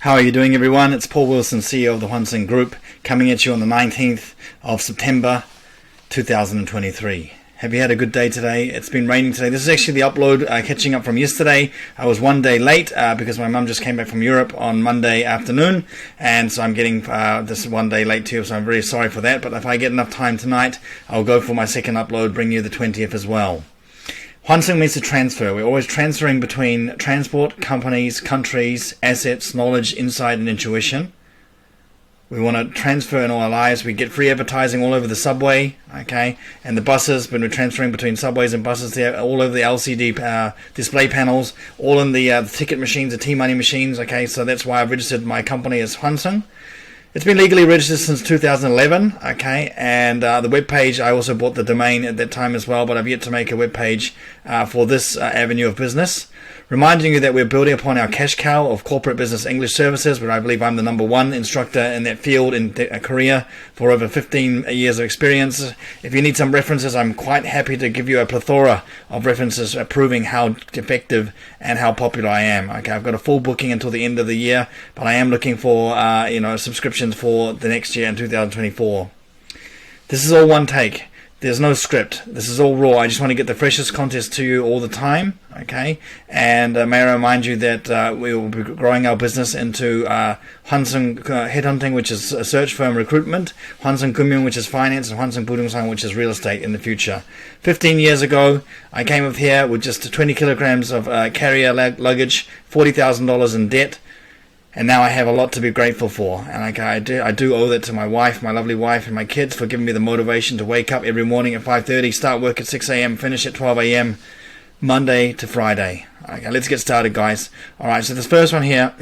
How are you doing, everyone? It's Paul Wilson, CEO of the Hwanseung Group, coming at you on the 19th of September 2023. Have you had a good day today? It's been raining today. This is actually the upload catching up from yesterday. I was one day late because my mum just came back from Europe on Monday afternoon, and so I'm getting this one day late too, so I'm very sorry for that. But if I get enough time tonight, I'll go for my second upload, bring you the 20th as well. Hwanseung means to transfer. We're always transferring between transport, companies, countries, assets, knowledge, insight, and intuition. We want to transfer in all our lives. We get free advertising all over the subway, okay, and the buses. When we're transferring between subways and buses, there all over the LCD display panels, all in the ticket machines, the T-money machines, okay. So that's why I've registered my company as Hwanseung. It's been legally registered since 2011, okay, and the web page, I also bought the domain at that time as well, but I've yet to make a web page for this avenue of business. Reminding you that we're building upon our cash cow of corporate business English services, where I believe I'm the #1 instructor in that field in Korea for over 15 years of experience. If you need some references, I'm quite happy to give you a plethora of references proving how effective and how popular I am. Okay, I've got a full booking until the end of the year, but I am looking for subscriptions for the next year in 2024. This is all one take. There's no script. This is all raw. I just want to get the freshest content to you all the time, okay? And may I remind you that we will be growing our business into Hwanseung Headhunting, which is a search firm recruitment, Hwanseung Kumyung, which is finance, and Hwanseung Budongsang, which is real estate in the future. 15 years ago, I came up here with just 20 kilograms of carrier luggage, $40,000 in debt. And now I have a lot to be grateful for, and I do owe that to my wife, my lovely wife, and my kids for giving me the motivation to wake up every morning at 5:30, start work at 6 a.m., finish at 12 a.m., Monday to Friday. Okay, let's get started, guys. All right, so this first one here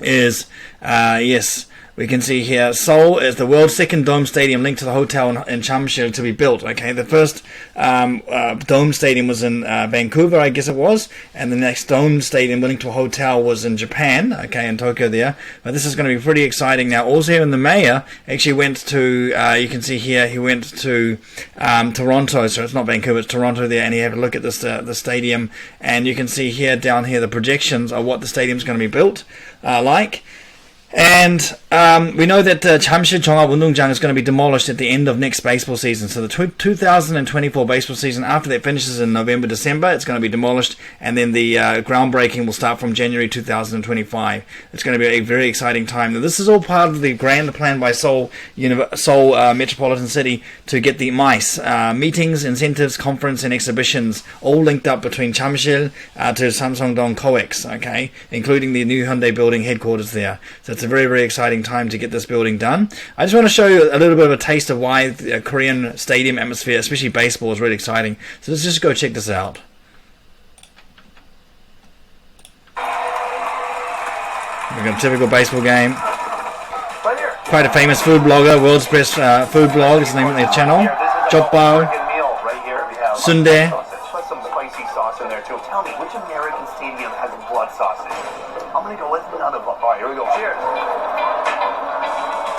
is yes. We can see here, Seoul is the world's second dome stadium linked to the hotel in Jamsil to be built. Okay, the first dome stadium was in Vancouver, I guess it was, and the next dome stadium linked to a hotel was in Japan, okay, in Tokyo there. But this is going to be pretty exciting now. Also here in the mayor actually went to, you can see here, he went to Toronto, so it's not Vancouver, it's Toronto there, and he had a look at this the stadium, and you can see here, down here, the projections of what the stadium's going to be built like. And we know that Jamsil Jongapunungjang is going to be demolished at the end of next baseball season. So the 2024 baseball season, after that finishes in November, December, it's going to be demolished, and then the groundbreaking will start from January 2025. It's going to be a very exciting time. Now, this is all part of the grand plan by Seoul Metropolitan City to get the MICE, meetings, incentives, conference, and exhibitions, all linked up between Jamsil to Samsungdong COEX, okay, including the new Hyundai building headquarters there. So it's a very, very exciting time to get this building done. I just want to show you a little bit of a taste of why the Korean stadium atmosphere, especially baseball, is really exciting. So let's just go check this out. We've got a typical baseball game. Quite a famous food blogger, world's best food blog is the name of their channel. Jokbal, sundae. Put some spicy sauce in there too. Tell me, which American stadium has a blood sausage? I'm gonna go with another blood. All right, here we go. Cheers.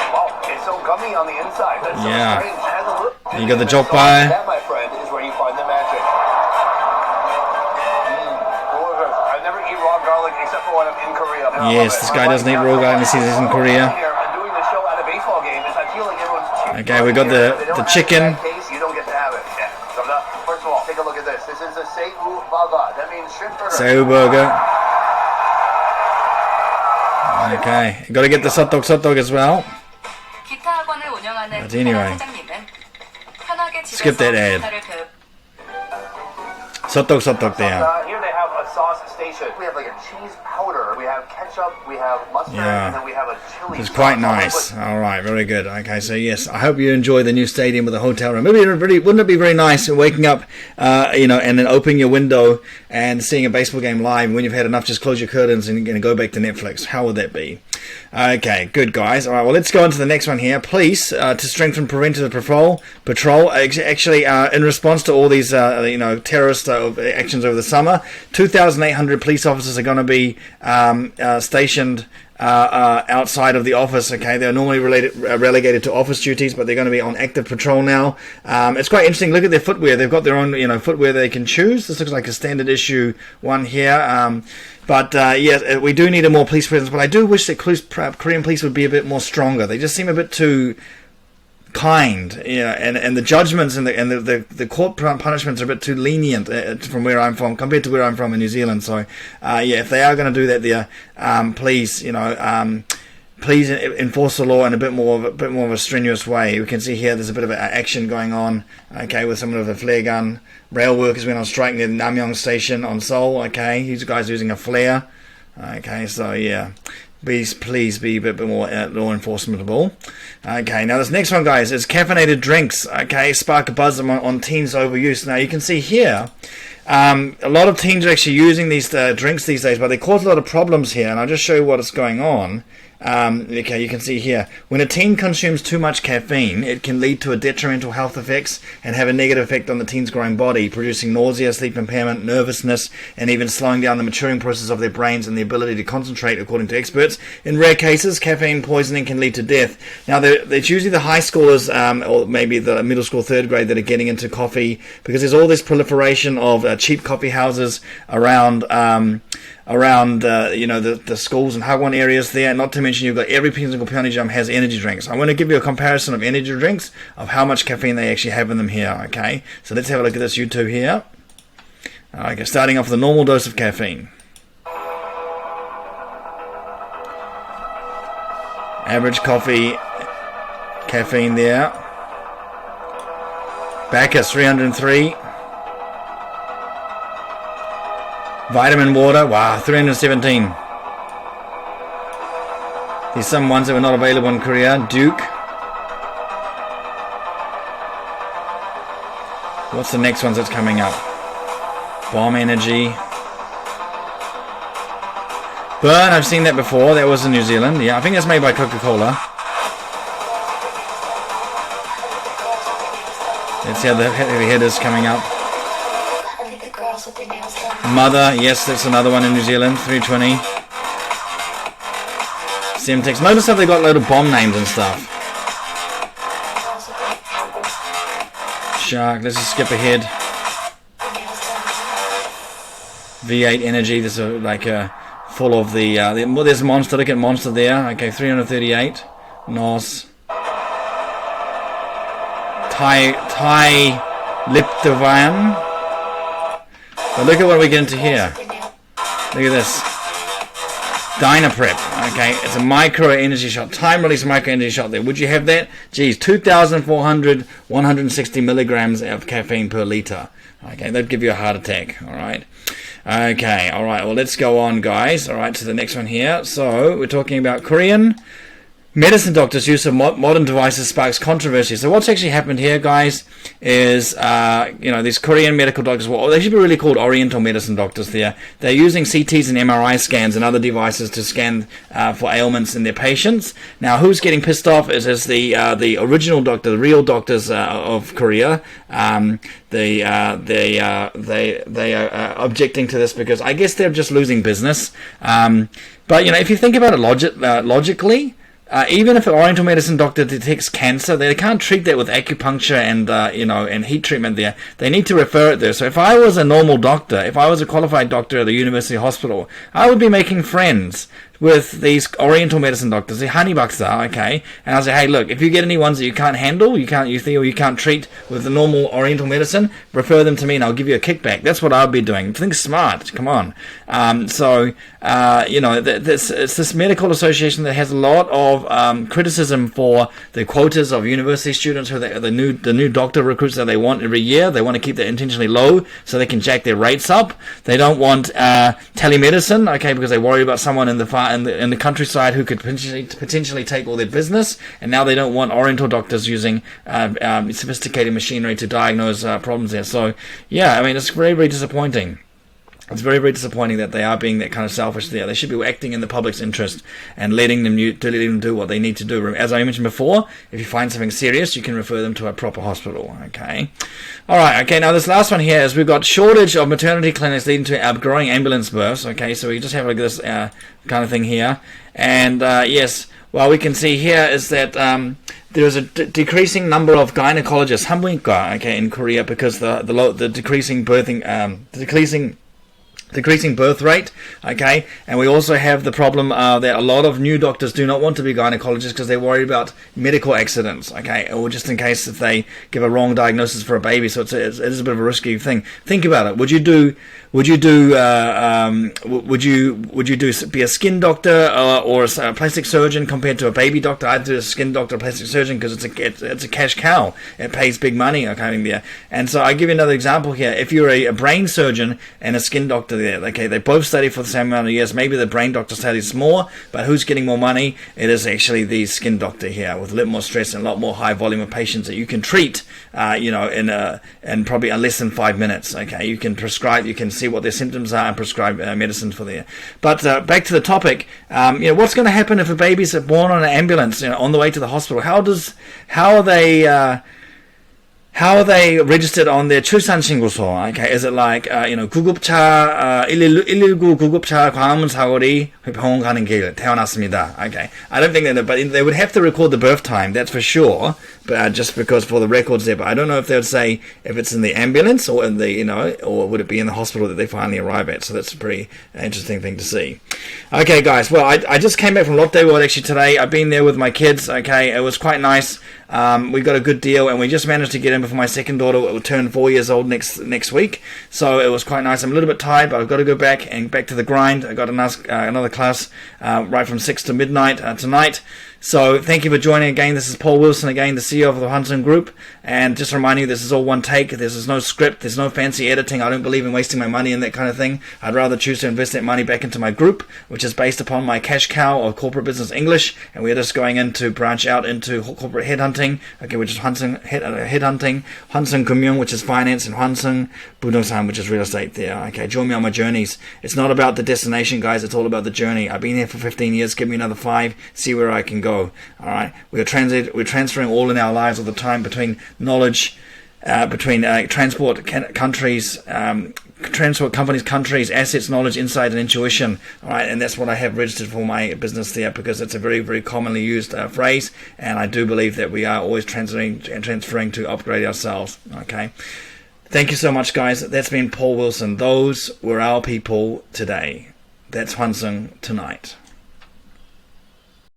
Wow, it's so gummy on the inside. That's so strange. It has a look. You got the jokbal. That, my friend, is where you find the magic. I never eat raw garlic except for when I'm in Korea. Yes, this guy doesn't eat raw garlic. He sees this in Korea. I'm doing the show at a baseball game. I feel like everyone's okay, we got the chicken. You don't get to have it. Yeah. So first of all, take a look at this. This is a Seoul burger. That means shrimp burger. Seoul burger. Okay, you got to get the sotdog as well. But anyway, skip that ad. Sotdog there. Here they have a sauce station. We have like a cheese powder. We have ketchup. We have mustard. And then we have a chili. It's quite nice. All right, very good. Okay, so yes, I hope you enjoy the new stadium with a hotel room. Maybe wouldn't it be very nice waking up, and then opening your window and seeing a baseball game live. When you've had enough, just close your curtains and go back to Netflix. How would that be? Okay, good guys. All right, well, let's go on to the next one here. Police to strengthen preventive patrol. Actually, in response to all these, terrorist actions over the summer, 2,800 police officers are going to be stationed outside of the office. Okay, they're normally relegated to office duties, but they're going to be on active patrol now. It's quite interesting. Look at their footwear. They've got their own, footwear they can choose. This looks like a standard issue one here. But yeah, we do need a more police presence. But I do wish that Korean police would be a bit more stronger. They just seem a bit too kind, and the judgments and the court punishments are a bit too lenient from where I'm from compared to where I'm from in New Zealand. So yeah, if they are going to do that there, please, please enforce the law in a bit more of a strenuous way. We can see here there's a bit of action going on, okay, with someone with a flare gun. Rail workers went on strike near the Namyong station on Seoul. Okay, these guys using a flare. Okay, so yeah, please be a bit more law enforcementable. Okay, now this next one, guys, is caffeinated drinks. Okay, spark a buzz on teens' overuse. Now you can see here, a lot of teens are actually using these drinks these days, but they cause a lot of problems here, and I'll just show you what is going on. Okay, you can see here, when a teen consumes too much caffeine, it can lead to a detrimental health effects and have a negative effect on the teen's growing body, producing nausea, sleep impairment, nervousness, and even slowing down the maturing process of their brains and the ability to concentrate, according to experts. In rare cases, caffeine poisoning can lead to death. Now, it's usually the high schoolers, or maybe the middle school, third grade, that are getting into coffee, because there's all this proliferation of cheap coffee houses around the schools and Hagwon areas there. Not to mention, you've got every single Pyeongjam has energy drinks. I want to give you a comparison of energy drinks of how much caffeine they actually have in them here. Okay, so let's have a look at this YouTube here. Okay, starting off with a normal dose of caffeine. Average coffee caffeine there. Bacchus 303. Vitamin water, wow, 317. There's some ones that were not available in Korea. Duke. What's the next ones that's coming up? Bomb Energy. Burn, I've seen that before. That was in New Zealand. Yeah, I think that's made by Coca-Cola. Let's see how the head is coming up. Mother, yes, that's another one in New Zealand, 320. Semtex. Notice how they got a load of bomb names and stuff. Shark, let's just skip ahead. V8 Energy, this is like full of there's Monster, look at Monster there. Okay, 338. NOS. Thai Liptovan. But look at what we get into here. Look at this. Dynaprep. Okay, it's a micro energy shot. Time release micro energy shot there. Would you have that? Geez, 2,400, 160 milligrams of caffeine per liter. Okay, that'd give you a heart attack. All right. Okay, all right. Well, let's go on, guys. All right, to the next one here. So we're talking about Korean medicine doctors' use of modern devices sparks controversy. So what's actually happened here, guys, is these Korean medical doctors, well, they should be really called Oriental medicine doctors there. They're using CTs and MRI scans and other devices to scan for ailments in their patients. Now, who's getting pissed off is the original doctor, the real doctors of Korea. They are objecting to this because I guess they're just losing business. But if you think about it logically. Even if an Oriental medicine doctor detects cancer, they can't treat that with acupuncture and heat treatment there. They need to refer it there. So if I was a normal doctor, if I was a qualified doctor at a university hospital, I would be making friends with these Oriental medicine doctors, the Hanibaksa, okay, and I'll say, hey, look, if you get any ones that you can't handle, you can't treat with the normal Oriental medicine, refer them to me and I'll give you a kickback. That's what I'll be doing. Think smart, come on. It's this medical association that has a lot of criticism for the quotas of university students, the new doctor recruits that they want every year. They want to keep that intentionally low so they can jack their rates up. They don't want telemedicine, okay, because they worry about someone in the countryside who could potentially take all their business, and now they don't want Oriental doctors using sophisticated machinery to diagnose problems there. So yeah, I mean, it's very, very disappointing. It's very, very disappointing that they are being that kind of selfish there. They should be acting in the public's interest and letting them do what they need to do. As I mentioned before, if you find something serious, you can refer them to a proper hospital. Okay. All right. Okay. Now this last one here is we've got shortage of maternity clinics leading to growing ambulance births. Okay. So we just have like this kind of thing here, and yes, well, we can see here is that there is a decreasing number of gynecologists, 산부인과, okay, in Korea because the decreasing decreasing birth rate, okay, and we also have the problem that a lot of new doctors do not want to be gynecologists because they're worried about medical accidents, okay, or just in case if they give a wrong diagnosis for a baby. So it is a bit of a risky thing. Think about it. Would you be a skin doctor or a plastic surgeon compared to a baby doctor? I'd do a skin doctor, a plastic surgeon because it's a cash cow. It pays big money, okay, there. And so I give you another example here. If you're a brain surgeon and a skin doctor there, okay, they both study for the same amount of years. Maybe the brain doctor studies more, but who's getting more money? It is actually the skin doctor here with a little more stress and a lot more high volume of patients that you can treat, in probably less than 5 minutes. Okay, you can prescribe, you can see what their symptoms are and prescribe medicine for there. But back to the topic, what's going to happen if a baby's born on an ambulance, on the way to the hospital? How are they registered on their 출산신고서? Okay, is it like 구급차 119 구급차 광화문 사거리 병원 가는 길 태어났습니다? Okay, I don't think that, but they would have to record the birth time, that's for sure. But just because for the records there, but I don't know if they would say if it's in the ambulance or in the or would it be in the hospital that they finally arrive at. So that's a pretty interesting thing to see. Okay, guys. Well, I just came back from Lotte World actually today. I've been there with my kids. Okay, it was quite nice. We got a good deal, and we just managed to get in before my second daughter will turn 4 years old next week. So it was quite nice. I'm a little bit tired, but I've got to go back to the grind. I got another class right from 6 to midnight tonight. So thank you for joining again. This is Paul Wilson again, the CEO of the Hwanseung Group. And just remind you, this is all one take. There's no script. There's no fancy editing. I don't believe in wasting my money and that kind of thing. I'd rather choose to invest that money back into my group, which is based upon my cash cow of corporate business English. And we're just going in to branch out into corporate headhunting, okay, which is headhunting, Hwanseung Group, which is finance, and Hwanseung Budongsan, which is real estate there. Okay, join me on my journeys. It's not about the destination, guys. It's all about the journey. I've been here for 15 years. Give me another 5. See where I can go. All right, we're transferring all in our lives all the time between knowledge, between transport companies, countries, assets, knowledge, insight, and intuition. All right, and that's what I have registered for my business there because it's a very, very commonly used phrase, and I do believe that we are always transferring to upgrade ourselves. Okay, thank you so much, guys. That's been Paul Wilson. Those were our people today. That's Hwanseung tonight.